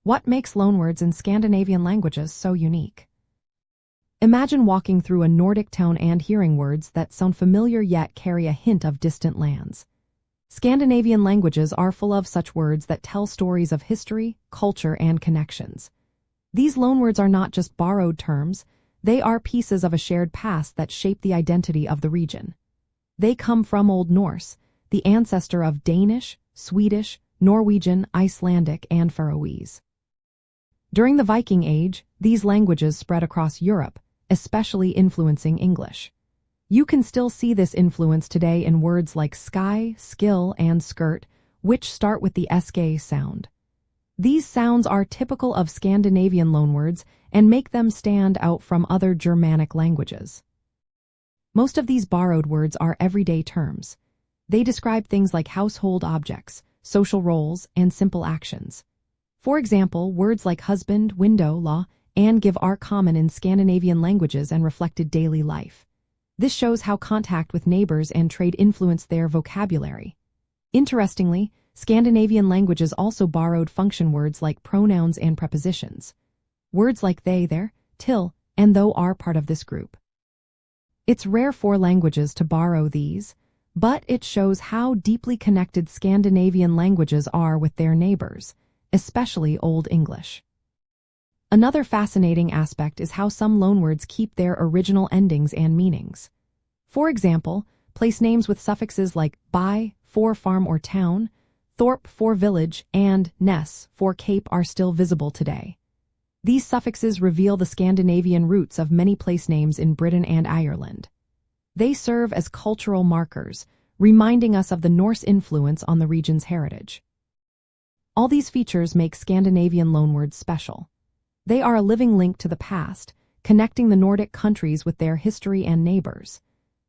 What makes loanwords in Scandinavian languages so unique? Imagine walking through a Nordic town and hearing words that sound familiar yet carry a hint of distant lands. Scandinavian languages are full of such words that tell stories of history, culture, and connections. These loanwords are not just borrowed terms, they are pieces of a shared past that shape the identity of the region. They come from Old Norse, the ancestor of Danish, Swedish, Norwegian, Icelandic, and Faroese. During the Viking Age, these languages spread across Europe, especially influencing English. You can still see this influence today in words like sky, skill, and skirt, which start with the sk sound. These sounds are typical of Scandinavian loanwords and make them stand out from other Germanic languages. Most of these borrowed words are everyday terms. They describe things like household objects, social roles, and simple actions. For example, words like husband, window, law, and give are common in Scandinavian languages and reflected daily life. This shows how contact with neighbors and trade influenced their vocabulary. Interestingly, Scandinavian languages also borrowed function words like pronouns and prepositions. Words like they, their, till, and though are part of this group. It's rare for languages to borrow these, but it shows how deeply connected Scandinavian languages are with their neighbors, especially Old English. Another fascinating aspect is how some loanwords keep their original endings and meanings. For example, place names with suffixes like by for farm or town, thorp for village, and ness for cape are still visible today. These suffixes reveal the Scandinavian roots of many place names in Britain and Ireland. They serve as cultural markers, reminding us of the Norse influence on the region's heritage. All these features make Scandinavian loanwords special. They are a living link to the past, connecting the Nordic countries with their history and neighbors.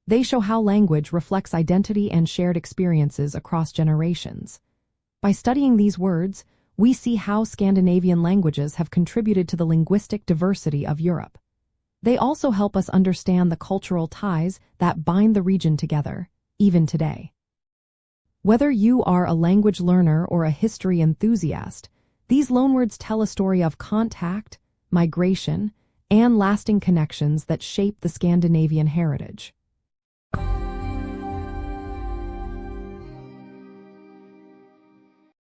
They show how language reflects identity and shared experiences across generations. By studying these words, we see how Scandinavian languages have contributed to the linguistic diversity of Europe. They also help us understand the cultural ties that bind the region together, even today. Whether you are a language learner or a history enthusiast, these loanwords tell a story of contact, migration, and lasting connections that shape the Scandinavian heritage.